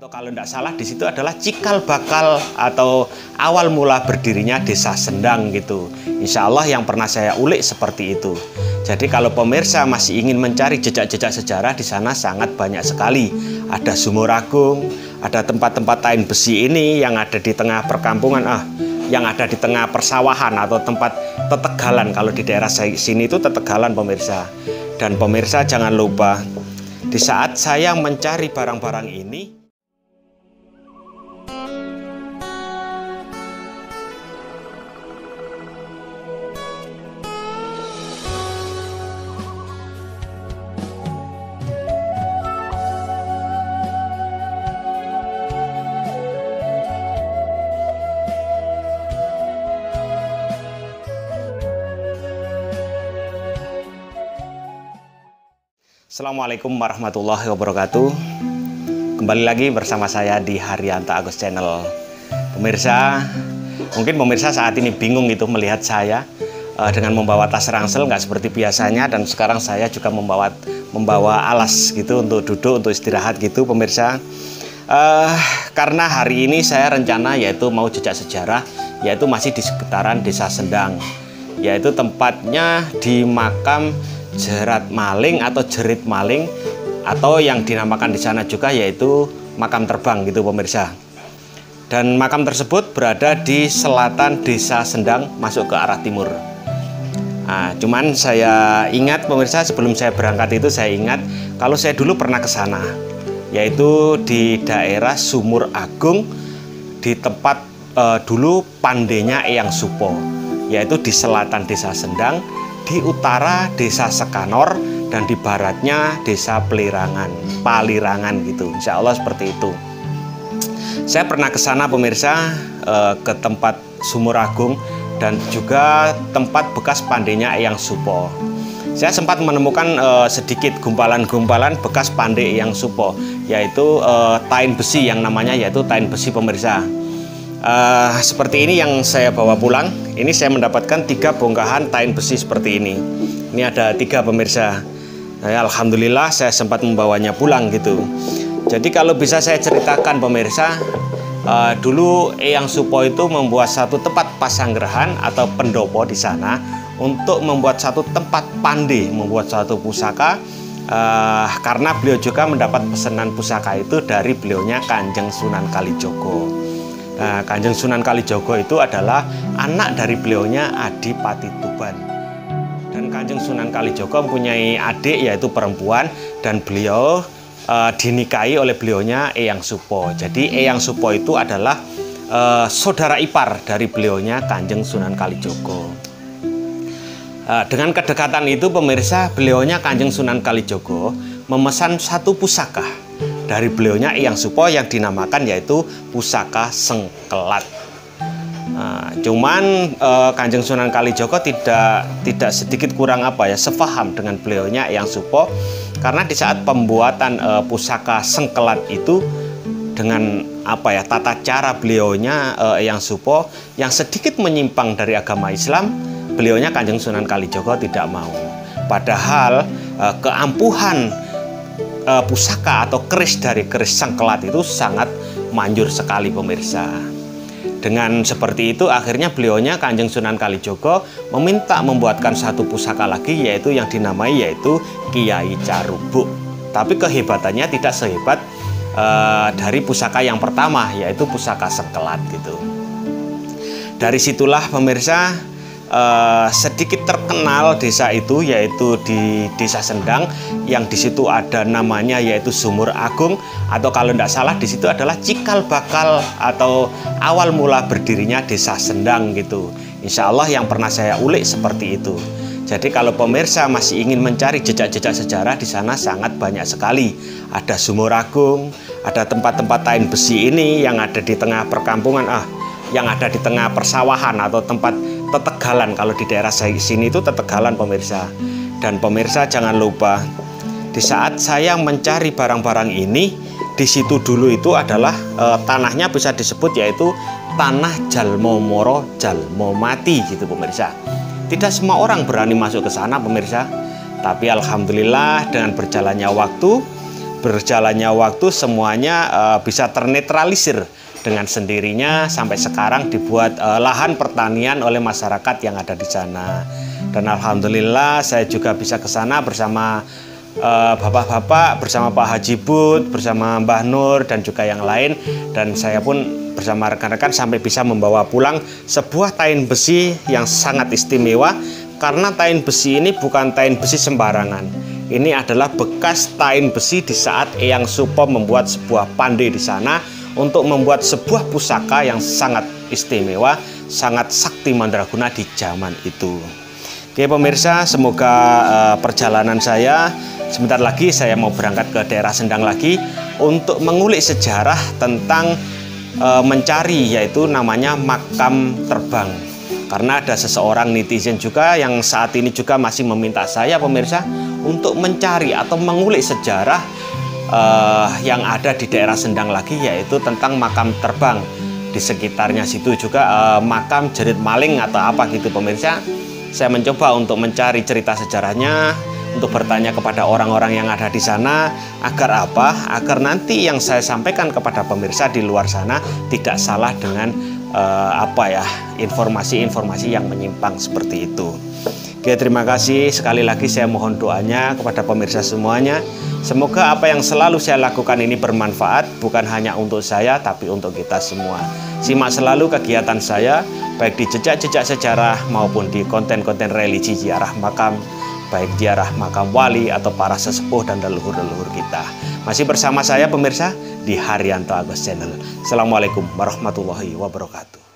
Atau kalau tidak salah di situ adalah cikal bakal atau awal mula berdirinya Desa Sendang gitu. Insya Allah yang pernah saya ulik seperti itu. Jadi kalau pemirsa masih ingin mencari jejak-jejak sejarah, di sana sangat banyak sekali. Ada Sumur Agung, ada tempat-tempat tain besi ini yang ada di tengah perkampungan, yang ada di tengah persawahan atau tempat tetegalan. Kalau di daerah sini itu tetegalan pemirsa. Dan pemirsa jangan lupa, di saat saya mencari barang-barang ini, Assalamualaikum warahmatullahi wabarakatuh. Kembali lagi bersama saya di Haryanto Agus Channel. Pemirsa, mungkin pemirsa saat ini bingung gitu melihat saya dengan membawa tas ransel nggak seperti biasanya, dan sekarang saya juga membawa alas gitu untuk duduk, untuk istirahat gitu pemirsa. Karena hari ini saya rencana yaitu mau jejak sejarah, yaitu masih di sekitaran Desa Sendang, yaitu tempatnya di makam Jerat Maling atau Jerit Maling, atau yang dinamakan di sana juga yaitu makam terbang gitu pemirsa. Dan makam tersebut berada di selatan Desa Sendang masuk ke arah timur. Nah, cuman saya ingat pemirsa, sebelum saya berangkat itu saya ingat kalau saya dulu pernah ke sana, yaitu di daerah Sumur Agung, di tempat dulu pandenya Eyang Supo, yaitu di selatan Desa Sendang, di utara Desa Sekanor, dan di baratnya Desa Palirangan gitu. Insya Allah seperti itu. Saya pernah ke sana pemirsa, ke tempat Sumur Agung dan juga tempat bekas pandenya Eyang Supo. Saya sempat menemukan sedikit gumpalan-gumpalan bekas pandai Eyang Supo, yaitu tain besi yang namanya yaitu tain besi pemirsa. Seperti ini yang saya bawa pulang. Ini saya mendapatkan 3 bongkahan tain besi seperti ini. Ini ada 3 pemirsa. Alhamdulillah saya sempat membawanya pulang gitu. Jadi kalau bisa saya ceritakan pemirsa, dulu Eyang Supo itu membuat satu tempat pasanggerahan atau pendopo di sana untuk membuat satu tempat pandai, membuat satu pusaka, karena beliau juga mendapat pesanan pusaka itu dari beliaunya Kanjeng Sunan Kalijogo. Nah, Kanjeng Sunan Kalijogo itu adalah anak dari beliaunya Adipati Tuban. Dan Kanjeng Sunan Kalijogo mempunyai adik yaitu perempuan, dan beliau dinikahi oleh beliaunya Eyang Supo. Jadi Eyang Supo itu adalah saudara ipar dari beliaunya Kanjeng Sunan Kalijogo. Dengan kedekatan itu pemirsa, beliaunya Kanjeng Sunan Kalijogo memesan satu pusaka dari beliaunya Eyang Supo yang dinamakan yaitu pusaka Sengkelat. Cuman Kanjeng Sunan Kalijogo tidak sedikit kurang sefaham dengan beliaunya Eyang Supo, karena di saat pembuatan pusaka Sengkelat itu dengan tata cara beliaunya Eyang Supo yang sedikit menyimpang dari agama Islam, beliaunya Kanjeng Sunan Kalijogo tidak mau. Padahal keampuhan pusaka atau keris dari keris Sengkelat itu sangat manjur sekali pemirsa. Dengan seperti itu akhirnya beliaunya Kanjeng Sunan Kalijogo meminta membuatkan satu pusaka lagi, yaitu yang dinamai yaitu Kiai Carubuk. Tapi kehebatannya tidak sehebat dari pusaka yang pertama, yaitu pusaka Sengkelat gitu. Dari situlah pemirsa sedikit terkenal desa itu, yaitu di Desa Sendang, yang di situ ada namanya yaitu Sumur Agung, atau kalau tidak salah di situ adalah cikal bakal atau awal mula berdirinya Desa Sendang gitu. Insya Allah yang pernah saya ulik seperti itu. Jadi kalau pemirsa masih ingin mencari jejak-jejak sejarah, di sana sangat banyak sekali. Ada Sumur Agung, ada tempat-tempat tain besi ini yang ada di tengah perkampungan, yang ada di tengah persawahan atau tempat tetegalan. Kalau di daerah sini itu tetegalan pemirsa. Dan pemirsa jangan lupa, di saat saya mencari barang-barang ini, di situ dulu itu adalah tanahnya bisa disebut yaitu tanah Jalmo Moro Jalmo Mati gitu pemirsa. Tidak semua orang berani masuk ke sana pemirsa. Tapi alhamdulillah dengan berjalannya waktu, berjalannya waktu semuanya bisa ternetralisir dengan sendirinya. Sampai sekarang dibuat lahan pertanian oleh masyarakat yang ada di sana. Dan alhamdulillah saya juga bisa ke sana bersama bapak-bapak, bersama Pak Haji Bud, bersama Mbah Nur dan juga yang lain. Dan saya pun bersama rekan-rekan sampai bisa membawa pulang sebuah tain besi yang sangat istimewa. Karena tain besi ini bukan tain besi sembarangan. Ini adalah bekas tain besi di saat Eyang Supo membuat sebuah pandai di sana untuk membuat sebuah pusaka yang sangat istimewa, sangat sakti mandraguna di zaman itu. Oke pemirsa, semoga perjalanan saya sebentar lagi saya mau berangkat ke daerah Sendang lagi untuk mengulik sejarah tentang mencari, yaitu namanya makam terbang. Karena ada seseorang netizen juga yang saat ini juga masih meminta saya pemirsa untuk mencari atau mengulik sejarah yang ada di daerah Sendang lagi, yaitu tentang makam terbang. Di sekitarnya situ juga makam Jerit Maling atau apa gitu pemirsa. Saya mencoba untuk mencari cerita sejarahnya, untuk bertanya kepada orang-orang yang ada di sana, agar apa? Agar nanti yang saya sampaikan kepada pemirsa di luar sana tidak salah dengan informasi-informasi yang menyimpang seperti itu. Oke, terima kasih sekali lagi, saya mohon doanya kepada pemirsa semuanya. Semoga apa yang selalu saya lakukan ini bermanfaat, bukan hanya untuk saya tapi untuk kita semua. Simak selalu kegiatan saya, baik di jejak-jejak sejarah maupun di konten-konten religi ziarah makam, baik ziarah makam wali atau para sesepuh dan leluhur-leluhur kita. Masih bersama saya pemirsa di Haryanto Agus Channel. Assalamualaikum warahmatullahi wabarakatuh.